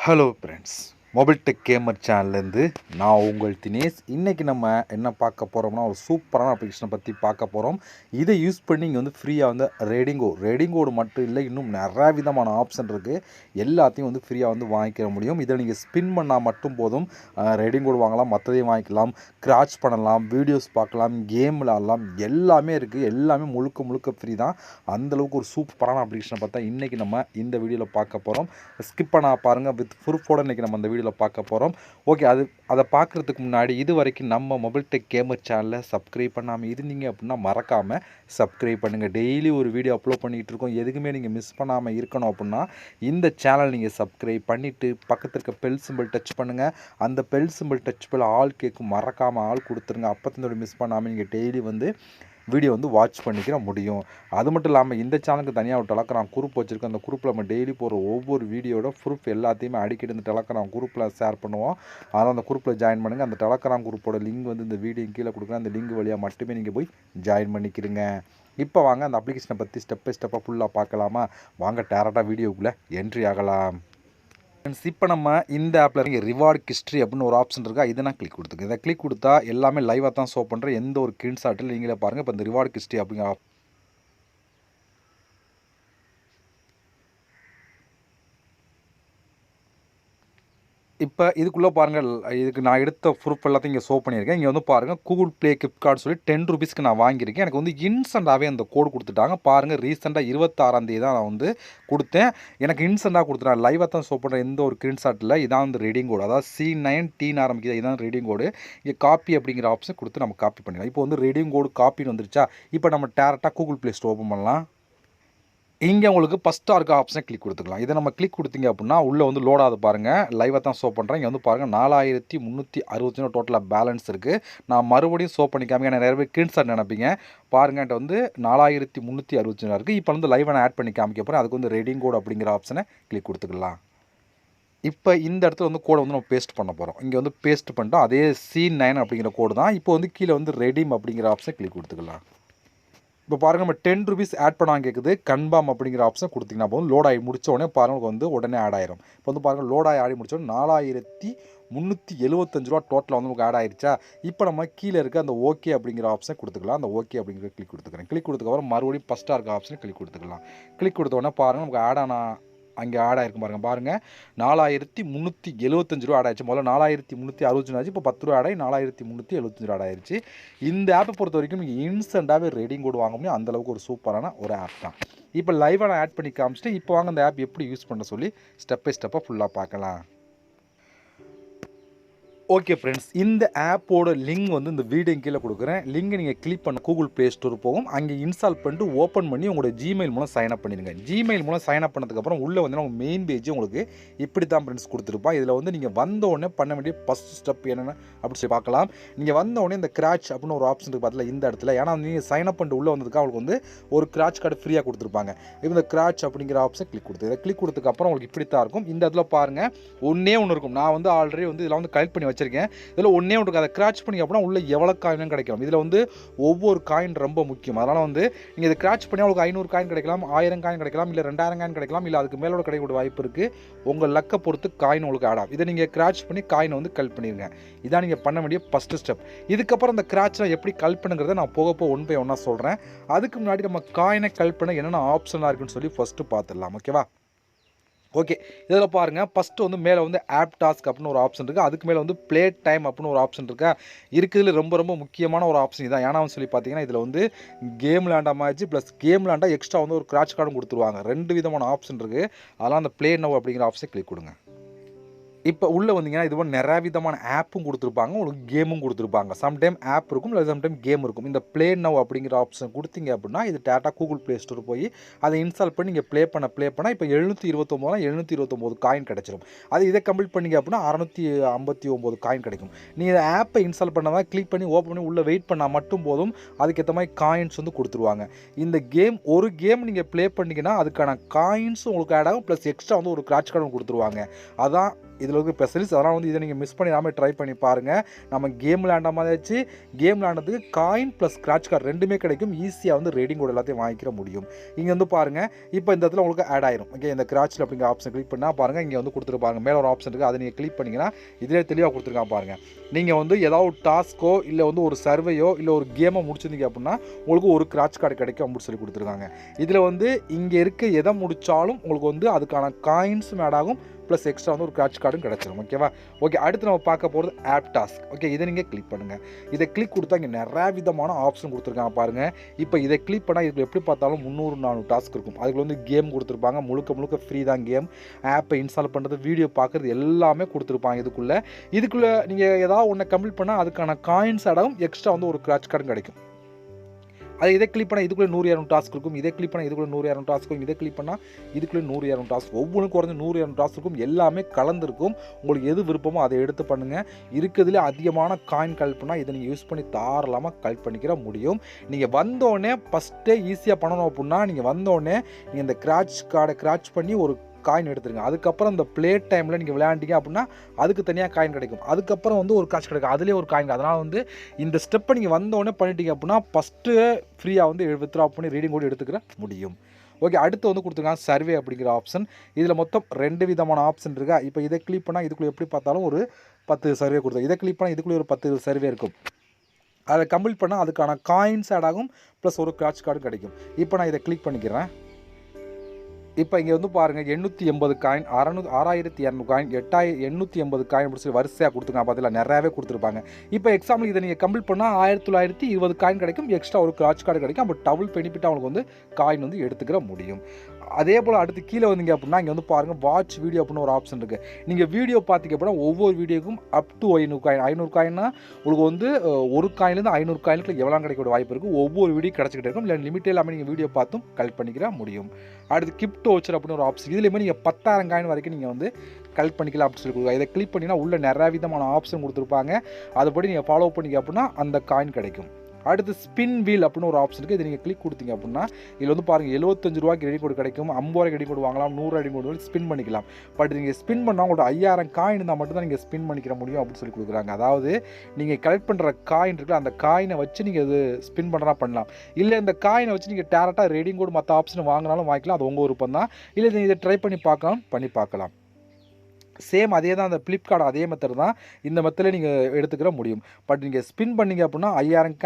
Hello friends, mobile tech gamer சேனல்லேருந்து நான் உங்கள் தினேஷ். இன்றைக்கி நம்ம என்ன பார்க்க போகிறோம்னா, ஒரு சூப்பரான அப்ளிகேஷனை பற்றி பார்க்க போகிறோம். இதை யூஸ் பண்ணி இங்கே வந்து ஃப்ரீயாக வந்து ரேடிங் கோடு மட்டும் இல்லை, இன்னும் நிறையா விதமான ஆப்ஷன் இருக்குது. எல்லாத்தையும் வந்து ஃப்ரீயாக வந்து வாங்கிக்க முடியும். இதை நீங்கள் ஸ்பின் பண்ணால் மட்டும் போதும். ரேடிங் கோடு வாங்கலாம், மற்றதையும் வாங்கிக்கலாம், கிராச் பண்ணலாம், வீடியோஸ் பார்க்கலாம், கேம் விளாடலாம், எல்லாமே இருக்குது. எல்லாமே முழுக்க முழுக்க ஃப்ரீ தான். அந்தளவுக்கு ஒரு சூப்பரான அப்ளிகேஷனை பார்த்தா இன்றைக்கி நம்ம இந்த வீடியோவில் பார்க்க போகிறோம். ஸ்கிப் பண்ண பாருங்கள், வித் ப்ரூஃபோடு இன்றைக்கி நம்ம அந்த வீடியோவில் பார்க்க போகிறோம். ஓகே, அதை பார்க்குறதுக்கு முன்னாடி இது வரைக்கும் நம்ம மொபைல் டெக் கேமர் சேனலை சப்ஸ்கிரைப் பண்ணாமல் இருந்தீங்க அப்படின்னா மறக்காமல் சப்ஸ்கிரைப் பண்ணுங்கள். டெய்லி ஒரு வீடியோ அப்லோட் பண்ணிகிட்டு இருக்கோம். எதுக்குமே நீங்கள் மிஸ் பண்ணாமல் இருக்கணும் அப்படின்னா இந்த சேனல் நீங்கள் சப்ஸ்கிரைப் பண்ணிவிட்டு பக்கத்தில் இருக்க பெல் சிம்பிள் டச் பண்ணுங்கள். அந்த பெல் சிம்பிள் டச் பண்ண ஆல் கேட்கும், மறக்காமல் ஆள் கொடுத்துருங்க. அப்போ மிஸ் பண்ணாமல் நீங்கள் டெய்லி வந்து வீடியோ வந்து வாட்ச் பண்ணிக்கிற முடியும். அது மட்டும் இல்லாமல் இந்த சேனலுக்கு தனியாக ஒரு டெலகிராம் குரூப் வச்சுருக்கோம். அந்த குரூப்பில் நம்ம டெய்லி போகிற ஒவ்வொரு வீடியோட ப்ரூஃப் எல்லாத்தையுமே அடிக்கடி இந்த டெலகிராம் குரூப்பில் ஷேர் பண்ணுவோம். அதனால் அந்த குரூப்பில் ஜாயின் பண்ணுங்கள். அந்த டெலகிராம் குரூப்போட லிங்க் வந்து இந்த வீடியோ கீழே கொடுக்குறேன். அந்த லிங்க் வழியாக மட்டுமே நீங்கள் போய் ஜாயின் பண்ணிக்கிறீங்க. இப்போ வாங்க அந்த அப்ளிகேஷனை பற்றி ஸ்டெப் பை ஸ்டெப்பாக ஃபுல்லாக பார்க்கலாமா? வாங்க டேரெக்டாக வீடியோக்குள்ளே என்ட்ரி ஆகலாம். இப்போ நம்ம இந்த ஆப்பில் இருக்க ரிவார்டு ஹிஸ்ட்ரி அப்படின்னு ஒரு ஆப்ஷன் இருக்கா, இதை நான் கிளிக் கொடுத்துருக்கேன். இதை கிளிக் கொடுத்தா எல்லாமே லைவாக தான் ஷோ பண்ணுறேன். எந்த ஒரு ஸ்க்ரீன்ஷாட்டில் நீங்களே பாருங்கள். இப்போ இந்த ரிவார்டு ஹிஸ்ட்ரி அப்படிங்கிற இப்போ இதுக்குள்ளே பாருங்கள், இதுக்கு நான் எடுத்த ப்ரூஃப் எல்லாத்தையும் இங்கே ஷோ பண்ணியிருக்கேன். இங்கே வந்து பாருங்கள், கூகுள் ப்ளே கிஃப்ட் கார்டு சொல்லி 10 ரூபீஸ்க்கு நான் வாங்கியிருக்கேன். எனக்கு வந்து இன்ஸ்டண்ட்டாகவே அந்த கோடு கொடுத்துட்டாங்க. பாருங்கள், ரீசெண்டாக 26ஆம் தேதி தான் நான் வந்து கொடுத்தேன். எனக்கு இன்ஸ்டண்ட்டாக கொடுத்துட்டேன். லைவாக தான் ஷோ பண்ணுறேன். எந்த ஒரு ஸ்க்ரீன்ஷாட்டில் இதான் வந்து ரீடிங் கோடு, அதாவது C9T ஆரம்பிக்குது. இதான் ரீடிங் கோடு. இங்கே காப்பி அப்படிங்கிற ஆப்ஷன் கொடுத்து நம்ம காப்பி பண்ணிக்கலாம். இப்போ வந்து ரீடிங் கோடு காப்பின்னு வந்துருச்சா? இப்போ நம்ம டேரெக்டாக கூகுள் ப்ளே ஸ்டோர் ஓப்பன் பண்ணலாம். இங்கே உங்களுக்கு ஃபஸ்ட்டாக இருக்க ஆப்ஷனை கிளிக் கொடுத்துக்கலாம். இதை நம்ம கிளிக் கொடுத்தீங்க அப்படின்னா உள்ளே வந்து லோடாது பாருங்கள். லைவாக தான் ஷோ பண்ணுறேன். இங்கே வந்து பாருங்கள் 4361 டோட்டலாக பேலன்ஸ் இருக்குது. நான் மறுபடியும் ஷோ பண்ணிக்காம, ஏன்னா நிறைய பேர் ஸ்க்ரீன்ஷாட் நினைப்பீங்க. பாருங்கள், என்கிட்ட வந்து 4361 இருக்குது. இப்போ வந்து லைவாக நான் ஆட் பண்ணி காமிக்க போகிறேன். அதுக்கு வந்து ரெடிங் கோட் அப்படிங்கிற ஆப்ஷனை கிளிக் கொடுத்துக்கலாம். இப்போ இந்த இடத்துல வந்து கோடை வந்து நம்ம பேஸ்ட் பண்ண போகிறோம். இங்கே வந்து பேஸ்ட் பண்ணிட்டோம். அதே C9 அப்படிங்கிற கோடு தான். இப்போ வந்து கீழே வந்து ரெடீம் அப்படிங்கிற ஆப்ஷனை கிளிக் கொடுத்துக்கலாம். இப்போ பாருங்கள், நம்ம 10 ரூபீஸ் ஆட் பண்ணாங்க கேட்குது. கன்ஃபார்ம் அப்படிங்கிற ஆப்ஷன் கொடுத்தீங்கன்னா போதும். லோட் ஆகி முடிச்ச உடனே பாருங்கள் வந்து உடனே ஆட் ஆயிரும். இப்போ வந்து பாருங்கள், லோட் ஆகி முடிச்ச உடனே 4375 டோட்டலாக வந்து நமக்கு ஆட் ஆயிடுச்சா? இப்போ நம்ம கீழே இருக்க அந்த ஓகே அப்படிங்கிற ஆப்ஷன் கொடுத்துக்கலாம். அந்த ஓகே அப்படிங்கிற கிளிக் கொடுத்துக்கிறேன். கிளிக் கொடுத்ததுக்கப்புறம் மறுபடியும் ஃபஸ்ட்டாக இருக்க ஆப்ஷனை கிளிக் கொடுத்துக்கலாம். கிளிக் கொடுத்த உடனே பாருங்கள், நமக்கு ஆட் ஆன அங்கே ஆட் ஆகிருக்கும் பாருங்கள். 4375 ஆட் ஆயிடுச்சு. முதல்ல 4365 ஆச்சு. இப்போ 10 ஆட் ஆகி 4375 ஆட் ஆயிடுச்சு. இந்த ஆப்பை பொறுத்த வரைக்கும் நீங்கள் இன்ஸ்டண்ட்டாகவே ரேடிங் கோடு வாங்க முடியும். அந்தளவுக்கு ஒரு சூப்பரான ஒரு ஆப் தான். இப்போ லைவாக நான் ஆட் பண்ணி காமிச்சிட்டு இப்போ வாங்க அந்த ஆப் எப்படி யூஸ் பண்ண சொல்லி ஸ்டெப் பை ஸ்டெப்பாக ஃபுல்லாக பார்க்கலாம். ஓகே ஃப்ரெண்ட்ஸ், இந்த ஆப்போட லிங்க் வந்து இந்த வீடியோ கீழே கொடுக்குறேன். லிங்கை நீங்கள் கிளிக் பண்ண கூகுள் ப்ளே ஸ்டோர் போகும். அங்கே இன்ஸ்டால் பண்ணிட்டு ஓப்பன் பண்ணி உங்களோட ஜிமெயில் மூலம் சைன் அப் பண்ணிடுங்க. ஜிமெயில் மூலம் சைன் அப் பண்ணதுக்கப்புறம் உள்ளே வந்து நம்ம மெயின் பேஜ் உங்களுக்கு இப்படி தான் ஃப்ரெண்ட்ஸ் கொடுத்துருப்பா. இதில் வந்து நீங்கள் வந்த உடனே பண்ண வேண்டிய ஃபஸ்ட் ஸ்டெப் என்னென்ன அப்படி சொல்லி பார்க்கலாம். நீங்கள் வந்த உடனே இந்த கிராச் அப்படின்னு ஒரு ஆப்ஷன் இருக்குது பார்த்தீங்களா, இந்த இடத்துல. ஏன்னா நீங்கள் சைன் அப் பண்ணிட்டு உள்ளே வந்ததுக்கு அவங்களுக்கு வந்து ஒரு கிராச் கார்டு ஃப்ரீயாக கொடுத்துருப்பாங்க. இப்போ இந்த கிராச் அப்படிங்கிற ஆப்ஷன் கிளிக் கொடுத்து இதை கிளிக் கொடுத்ததுக்கப்புறம் உங்களுக்கு இப்படி தான் இருக்கும். இந்த இடத்துல பாருங்கள், ஒன்றே ஒன்று இருக்கும். நான் வந்து ஆல்ரெடி வந்து இதில் வந்து கலெக்ட் பண்ணி வச்சிருக்கேன். இதில் ஒன்றே ஒன்று அதை கிராச் பண்ணி அப்படின்னா உள்ள எவ்வளோ காயினும் கிடைக்கும். இதில் வந்து ஒவ்வொரு காயின் ரொம்ப முக்கியம். அதனால் வந்து நீங்கள் இதை கிராச் பண்ணி உங்களுக்கு 500 காயின் கிடைக்கலாம், 1000 காயின் கிடைக்கலாம், இல்லை 2000 காயின் கிடைக்கலாம், இல்லை அதுக்கு மேலோட கிடைக்கக்கூடிய வாய்ப்பு இருக்குது. உங்கள் லக்கை பொறுத்து காயின் உங்களுக்கு ஆட் ஆகும். இதை நீங்கள் கிராச் பண்ணி காயினை வந்து கலெக்ட் பண்ணிடுங்க. இதான் நீங்கள் பண்ண வேண்டிய ஃபஸ்ட்டு ஸ்டெப். இதுக்கப்புறம் இந்த கிராச்சில் எப்படி கலெக்ட் பண்ணுங்கிறத நான் போக ஒன் பை ஒன்னாக சொல்கிறேன். அதுக்கு முன்னாடி நம்ம காயினை கலெக்ட் பண்ண என்னென்ன ஆப்ஷனாக இருக்குன்னு சொல்லி ஃபஸ்ட்டு பார்த்துடலாம். ஓகேவா? ஓகே, இதில் பாருங்கள், ஃபஸ்ட்டு வந்து மேலே வந்து ஆப் டாஸ்க் அப்படின்னு ஒரு ஆப்ஷன் இருக்குது. அதுக்கு மேலே வந்து ப்ளே டைம் அப்படின்னு ஒரு ஆப்ஷன் இருக்குதுல ரொம்ப முக்கியமான ஒரு ஆப்ஷன் இதான். ஏன்னா சொல்லி பார்த்தீங்கன்னா இதில் வந்து கேம் விளாண்டா மாதிரி ப்ளஸ் கேம் விளாண்டா எக்ஸ்ட்ரா வந்து ஒரு கிராச் கார்டும் கொடுத்துருவாங்க. 2 விதமான ஆப்ஷன் இருக்குது. அதெல்லாம் அந்த ப்ளே நவ் அப்படிங்கிற ஆப்ஷனை கிளிக் கொடுங்க. இப்போ உள்ளே வந்தீங்கன்னா இது போல் நிறையா விதமான ஆப்பும் கொடுத்துருப்பாங்க, உங்களுக்கு கேமும் கொடுத்துருப்பாங்க. சம்டைம் ஆப் இருக்கும், இல்லை சம்டைம் கேம் இருக்கும். இந்த ப்ளே நவ் அப்படிங்கிற ஆப்ஷன் கொடுத்தீங்க அப்படின்னா இது டேட்டா கூகுள் ப்ளே ஸ்டோர் போய் அதை இன்ஸ்டால் பண்ணி நீங்கள் ப்ளே பண்ணால் இப்போ 729 காயின் கிடச்சிரும். அது இதை கம்ப்ளீட் பண்ணிங்க அப்படின்னா 659 காயின் கிடைக்கும். நீங்கள் இந்த ஆப்பை இன்ஸ்டால் பண்ணால் கிளிக் பண்ணி ஓப்பன் பண்ணி உள்ளே வெயிட் பண்ணால் மட்டும் போதும். அதுக்கேற்ற மாதிரி காயின்ஸ் வந்து கொடுத்துருவாங்க. இந்த ஒரு கேம் நீங்கள் ப்ளே பண்ணிங்கன்னா அதுக்கான காயின்ஸும் உங்களுக்கு ஆட் ஆகும், ப்ளஸ் எக்ஸ்ட்ரா வந்து ஒரு கிராச் கார்டும் கொடுத்துருவாங்க. அதான் இதில் இருக்க ஸ்பெஷலிஸ்ட். அதனால் வந்து இதை நீங்கள் மிஸ் பண்ணிடாமல் ட்ரை பண்ணி பாருங்கள். நம்ம கேம் விளையாண்ட மாதிரியாச்சு, கேம் விளையாண்டதுக்கு காயின் ப்ளஸ் ஸ்க்ராட்ச் கார்டு ரெண்டுமே கிடைக்கும். ஈஸியாக வந்து ரீடிங் கோட் எல்லாத்தையும் வாங்கிக்கிற முடியும். இங்கே வந்து பாருங்கள், இப்போ இந்த இடத்துல உங்களுக்கு ஆட் ஆயிரும். ஓகே, இந்த ஸ்க்ராட்சில் அப்படிங்கிற ஆப்ஷன் கிளிக் பண்ணால் பாருங்கள், இங்கே வந்து கொடுத்துருப்பாங்க. மேலே ஒரு ஆப்ஷன் இருக்குது, அதை நீங்கள் கிளிக் பண்ணிங்கன்னா இதிலே தெளிவாக கொடுத்துருக்காங்க பாருங்கள். நீங்கள் வந்து ஏதாவது டாஸ்க்கோ இல்லை வந்து ஒரு சர்வேயோ இல்லை ஒரு கேமை முடிச்சிருந்தீங்க அப்படின்னா உங்களுக்கு ஒரு ஸ்க்ராட்ச் கார்டு கிடைக்கும் அப்படின்னு சொல்லி கொடுத்துருக்காங்க. இதில் வந்து இங்கே இருக்க எதை முடித்தாலும் உங்களுக்கு வந்து அதுக்கான காயின்ஸும் ஆட் ஆகும், ப்ளஸ் எக்ஸ்ட்ரா வந்து ஒரு ஸ்க்ராட்ச் கார்டும் கிடச்சிரும். ஓகேவா? ஓகே, அடுத்து நம்ம பார்க்க போகிறது ஆப் டாஸ்க். ஓகே, இதை நீங்கள் கிளிக் பண்ணுங்கள். இதை கிளிக் கொடுத்தா இங்கே நிறையா விதமான ஆப்ஷன் கொடுத்துருக்காங்க பாருங்கள். இப்போ இதை கிளிக் பண்ணால் இதுக்கு எப்படி பார்த்தாலும் 300-400 டாஸ்க் இருக்கும். அதுக்கு வந்து கேம் கொடுத்துருப்பாங்க, முழுக்க ஃப்ரீ தான் கேம். ஆப்பை இன்ஸ்டால் பண்ணுறது, வீடியோ பார்க்குறது எல்லாமே கொடுத்துருப்பாங்க. இதுக்குள்ளே நீங்கள் ஏதாவது ஒன்றை கம்ப்ளீட் பண்ணால் அதுக்கான காயின்ஸ் ஆடாகும், எக்ஸ்ட்ரா வந்து ஒரு ஸ்க்ராட்ச் கார்டும் கிடைக்கும். அது இதை கிளிக் பண்ணால் இதுக்குள்ளே 100-200 டாஸ்க் இருக்கும். இதை கிளிக் பண்ணால் இதுக்குள்ளே 100-200 டாஸ்க் இருக்கும். இதை கிளிக் பண்ணால் இதுக்குள்ளே 100-200 டாஸ்க், ஒவ்வொன்றும் குறைஞ்ச 100-200 டாஸ்க் இருக்கும். எல்லாமே கலந்துருக்கும். உங்களுக்கு எது விருப்பமோ அதை எடுத்து பண்ணுங்கள். இருக்கிறதுலே அதிகமான காயின் கலெக்ட் பண்ணால் இதை நீங்கள் யூஸ் பண்ணி தாராளமாக கலெக்ட் பண்ணிக்கிற முடியும். நீங்கள் வந்தோடனே ஃபஸ்ட்டே ஈஸியாக பண்ணணும் அப்படின்னா நீங்கள் வந்தோடனே நீங்கள் இந்த ஸ்க்ராட்ச் கார்டை ஸ்க்ராட்ச் பண்ணி ஒரு காயின் எடுத்துருங்க. அதுக்கப்புறம் இந்த ப்ளே டைமில் நீங்கள் விளையாண்டிங்க அப்படின்னா அதுக்கு தனியாக காயின் கிடைக்கும். அதுக்கப்புறம் வந்து ஒரு காசு கிடைக்கும், அதுலேயே ஒரு காயின். அதனால் வந்து இந்த ஸ்டெப்பை நீங்கள் வந்தோடனே பண்ணிட்டீங்க அப்படின்னா ஃபஸ்ட்டு ஃப்ரீயாக வந்து வித்ட்ரா பண்ணி ரீடிங் கோட் எடுத்துக்கிற முடியும். ஓகே, அடுத்து வந்து கொடுத்துருக்காங்க சர்வே அப்படிங்கிற ஆப்ஷன். இதில் மொத்தம் 2 விதமான ஆப்ஷன் இருக்கா. இப்போ இதை கிளிக் பண்ணால் இதுக்குள்ளே எப்படி பார்த்தாலும் ஒரு 10 சர்வே கொடுத்தோம். இதை கிளிக் பண்ணால் இதுக்குள்ளே ஒரு 10 சர்வே இருக்கும். அதை கம்ப்ளீட் பண்ணால் அதுக்கான காயின்ஸ் ஆட் ஆகும், ப்ளஸ் ஒரு ஸ்க்ராட்ச் கார்டும் கிடைக்கும். இப்போ நான் இதை கிளிக் பண்ணிக்கிறேன். இப்போ இங்கே வந்து பாருங்கள், 880 காயின், 6200 காயின், 880 காயின் அப்படி சொல்லி வரிசையாக கொடுத்துருக்காங்க. பார்த்தீங்களா, நிறையாவே கொடுத்துருப்பாங்க. இப்போ எக்ஸாம்பிள் இதை நீங்கள் கம்ப்ளீட் பண்ணால் 1920 காயின் கிடைக்கும், எக்ஸ்ட்ரா ஒரு ஸ்க்ராட்ச் கார்டு கிடைக்கும். அப்போ டபுள் பெனிஃபிட் அவங்களுக்கு வந்து காயின் வந்து எடுத்துக்கிற முடியும். அதே போல் அடுத்து கீழே வந்தீங்க அப்படின்னா இங்கே வந்து பாருங்கள், வாட்ச் வீடியோ அப்படின்னு ஒரு ஆப்ஷன் இருக்குது. நீங்கள் வீடியோ பார்த்தீங்க அப்படின்னா ஒவ்வொரு வீடியோக்கும் அப் டு 500 காயின். 500 காயின்னா உங்களுக்கு வந்து ஒரு காயின்லேருந்து 500 காயினுக்கு எவ்வளோ கிடைக்கக்கூடிய வாய்ப்பு இருக்குது. ஒவ்வொரு வீடியோ கிடச்சிக்கிட்டே இருக்கும். இல்லை லிமிட்டே இல்லாமல் நீங்கள் வீடியோ பார்த்தும் கலெக்ட் பண்ணிக்கிற முடியும். அடுத்து கிரிப்டோ வச்சர் அப்படின்னு ஒரு ஆப்ஷன். இதுலேயுமே நீங்கள் 10,000 காயின் வரைக்கும் நீங்கள் வந்து கலெக்ட் பண்ணிக்கலாம் அப்படின்னு சொல்லி கொடுங்க. இதை கிளிக் பண்ணிங்கன்னா உள்ள நிறைய விதமான ஆப்ஷன் கொடுத்துருப்பாங்க. அதுபடி நீங்கள் ஃபாலோ பண்ணிக்க அப்படின்னா அந்த காயின் கிடைக்கும். அடுத்து ஸ்பின் வீல் அப்படின்னு ஒரு ஆப்ஷன் இருக்குது. இது நீங்கள் கிளிக் கொடுத்தீங்க அப்படின்னா இதில் வந்து பாருங்கள், 75 ரூபாய்க்கு ரெடி கோடு கிடைக்கும், 50 ரூபாய்க்கு ரெடி கோடு வாங்கலாம், 100 ரெடி கோடு ஸ்பின் பண்ணிக்கலாம். பட் நீங்கள் ஸ்பின் பண்ணால் உங்களோட 5000 காயின் இருந்தால் மட்டும்தான் நீங்கள் ஸ்பின் பண்ணிக்கிற முடியும் அப்படின்னு சொல்லி கொடுக்குறாங்க. அதாவது நீங்கள் கலெக்ட் பண்ணுற காயின் இருக்குல்ல, அந்த காயினை வச்சு நீங்கள் இது ஸ்பின் பண்ணுறா பண்ணலாம். இல்லை இந்த காயினை வச்சு நீங்கள் டேரெக்டாக ரெடிங் கோடு மற்ற ஆப்ஷன் வாங்கினாலும் வாங்கிக்கலாம், அது உங்கள் விருப்பம் தான். இல்லை நீங்கள் இதை ட்ரை பண்ணி பார்க்கலாம். சேம் அதே தான், அந்த ஃப்ளிப்கார்ட் அதே மெத்தட் தான். இந்த மெத்தடில் நீங்கள் எடுத்துக்கிற முடியும். பட் நீங்கள் ஸ்பின் பண்ணிங்க அப்படின்னா 5000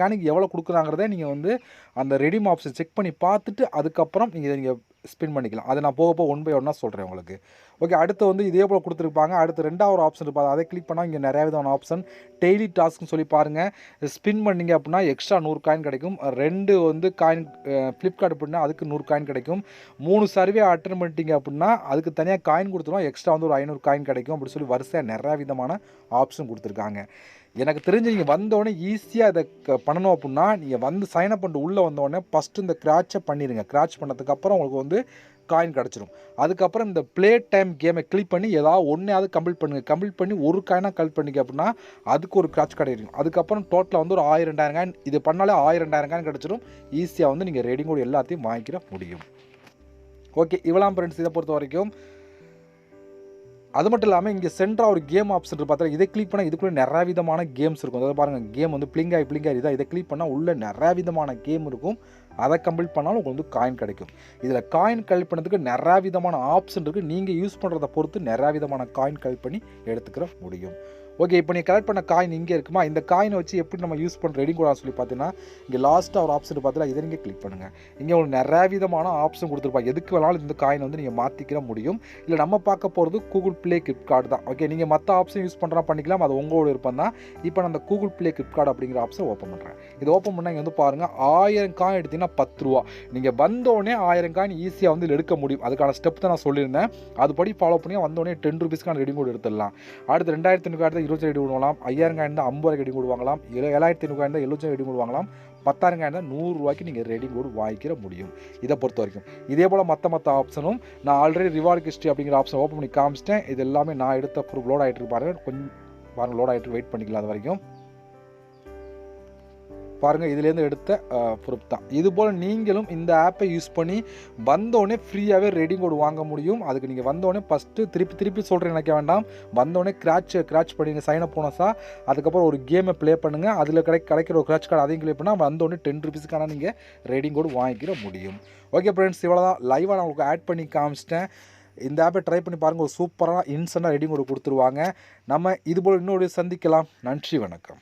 காயினுக்கு எவ்வளோ கொடுக்குறாங்கிறத நீங்கள் வந்து அந்த ரெடீம் ஆப்ஷன் செக் பண்ணி பார்த்துட்டு அதுக்கப்புறம் நீங்கள் ஸ்பின் பண்ணிக்கலாம். அதை நான் போக 1 by 1 சொல்கிறேன் உங்களுக்கு. ஓகே, அடுத்து வந்து இதே போல் கொடுத்துருப்பாங்க. அடுத்து 2வது ஆப்ஷன் இருப்பாங்க. அதை கிளிக் பண்ணால் இங்கே நிறைய விதமான ஆப்ஷன். டெய்லி டாஸ்க்னு சொல்லி பாருங்கள். ஸ்பின் பண்ணிங்க அப்படின்னா எக்ஸ்ட்ரா 100 காயின் கிடைக்கும். 2 வந்து காயின் ஃப்ளிப்கார்ட் அப்படின்னா அதுக்கு 100 காயின் கிடைக்கும். 3 சர்வே அட்டன் பண்ணிட்டீங்க அப்படின்னா அதுக்கு தனியாக காயின் கொடுத்துருவோம், எக்ஸ்ட்ரா வந்து ஒரு 500 காயின் கிடைக்கும். அப்படி சொல்லி வரிசையாக நிறையா விதமான ஆப்ஷன் கொடுத்துருக்காங்க. எனக்கு தெரிஞ்சு நீங்கள் வந்தோடனே ஈஸியாக இதை பண்ணணும் அப்படின்னா நீங்கள் வந்து சைன்அப் பண்ணிட்டு உள்ளே வந்தோடனே ஃபஸ்ட்டு இந்த ஸ்க்ராட்சை பண்ணிடுங்க. ஸ்க்ராட்ச் பண்ணதுக்கப்புறம் உங்களுக்கு வந்து காயின் கிடச்சிரும். அதுக்கப்புறம் இந்த ப்ளே டைம் கேமை கிளிக் பண்ணி ஏதாவது ஒன்றையாவது கம்ப்ளீட் பண்ணுங்கள். கம்ப்ளீட் பண்ணி ஒரு காயினாக கலெக்ட் பண்ணிக்க அப்படின்னா அதுக்கு ஒரு ஸ்க்ராட்ச் கிடைக்கும். அதுக்கப்புறம் டோட்டலாக வந்து ஒரு 1000-2000 காயின், இது பண்ணாலே 1000-2000 காயின் கிடச்சிரும். ஈஸியாக வந்து நீங்கள் ரெடிங் கோட் எல்லாத்தையும் வாங்கிக்கிற முடியும். ஓகே, இவ்வளோ ஃப்ரெண்ட்ஸ் இதை பொறுத்த வரைக்கும். அது மட்டும் இல்லாமல் இங்கே சென்டராக ஒரு கேம் ஆப்ஷன் பார்த்தா இதை கிளிக் பண்ணால் இதுக்குள்ளே நிறைய விதமான கேம்ஸ் இருக்கும். அதாவது பாருங்கள், கேம் வந்து பிளிங்காய் இதாக. இதை கிளிக் பண்ணால் உள்ளே நிறைய விதமான கேம் இருக்கும். அதை கம்ப்ளீட் பண்ணாலும் உங்களுக்கு வந்து காயின் கிடைக்கும். இதில் காயின் கலெக்ட் பண்ணுறதுக்கு நிறையா விதமான ஆப்ஷன் இருக்குது. நீங்கள் யூஸ் பண்ணுறதை பொறுத்து நிறையா விதமான காயின் கலெக்ட் பண்ணி எடுத்துக்கிற முடியும். ஓகே, இப்போ நீங்கள் கலெக்ட் பண்ண காயின் இங்கே இருக்குமா, இந்த காயினை வச்சு எப்படி நம்ம யூஸ் பண்ணுற ரெடிங் கோடாக சொல்லி பார்த்தீங்கன்னா இங்கே லாஸ்ட்டாக ஒரு ஆப்ஷன் பார்த்தீங்கன்னா இதை நீங்கள் கிளிக் பண்ணுங்கள். இங்கே உங்களுக்கு நிறைய விதமான ஆப்ஷன் கொடுத்துருப்பாங்க. எதுக்கு வேணாலும் இந்த காயின் வந்து நீங்கள் மாற்றிக்கிற முடியும். இல்லை நம்ம பார்க்க போகிறது கூகுள் ப்ளே கிரிப்ட் தான். ஓகே, நீங்கள் மற்ற ஆப்ஷன் யூஸ் பண்ணுறா பண்ணிக்கலாம், அது உங்களோட விருப்பம் தான். இப்போ நான் அந்த கூகுள் ப்ளே கிரிப்ட் அப்படிங்கிற ஆப்ஷன் ஓப்பன் பண்ணுறேன். இது ஓப்பன் பண்ணால் இங்கே வந்து பாருங்கள், 1000 காயின் எடுத்திங்கன்னா 10 ரூபா. நீங்கள் வந்தோடனே 1000 காயின் ஈஸியாக வந்து எடுக்க முடியும். அதுக்கான ஸ்டெப் தான் நான் சொல்லியிருந்தேன். அதுபடி ஃபாலோ பண்ணி வந்தோடனே 10 ரூபீஸ்க்கான ரெடிங் கோட் எடுத்துடலாம். அடுத்து 2500 காயின் 20 ரெடி வாங்கலாம், 5000 காயின் தான் 50 ரெடி கோட் வாங்கலாம், 7500 காயின் தான் 70 ரெடி கோட் வாங்கலாம், 10,000 காயின் தான் 100 ரூபாய்க்கு நீங்கள் ரெடி கோட் வாங்கிக்கிற முடியும். இதை பொறுத்த வரைக்கும் இதே போல் மற்ற ஆப்ஷனும் நான் ஆல்ரெடி ரிவார்டு ஹிஸ்ட்ரி அப்படிங்கிற ஆப்ஷன் ஓப்பன் பண்ணி காமிச்சிட்டேன். இது எல்லாமே நான் எடுத்த ப்ரூஃப் லோட் ஆகிட்டு பாருங்க, கொஞ்சம் பாருங்கள் லோட் ஆகிட்டு வெயிட் பண்ணிக்கலாம். அது வரைக்கும் பாருங்கள், இதுலேருந்து எடுத்த ப்ரூஃப் தான். இதுபோல் நீங்களும் இந்த ஆப்பை யூஸ் பண்ணி வந்தோடனே ஃப்ரீயாகவே ரெடிங் கோடு வாங்க முடியும். அதுக்கு நீங்கள் வந்தோடனே ஃபஸ்ட்டு திருப்பி சொல்கிறேன், நினைக்க வேண்டாம். வந்தோடனே கிராச் பண்ணிங்க சைன் அப் போனஸாக. அதுக்கப்புறம் ஒரு கேமை ப்ளே பண்ணுங்கள். அதில் கிடைக்கிற ஒரு கிராச் கார்டு அதையும் க்ளே பண்ணால் வந்தோடனே 10 ருபீஸ்க்கான நீங்கள் ரெடிங் கோடு வாங்கிக்கிற முடியும். ஓகே ஃப்ரெண்ட்ஸ், இவ்வளோ தான். லைவாக நான் உங்களுக்கு ஆட் பண்ணி காமிச்சிட்டேன். இந்த ஆப்பை ட்ரை பண்ணி பாருங்கள். ஒரு சூப்பராக இன்ஸ்டண்ட்டாக ரெடிங் கோடு கொடுத்துருவாங்க. நம்ம இதுபோல் இன்னொரு சந்திக்கலாம். நன்றி, வணக்கம்.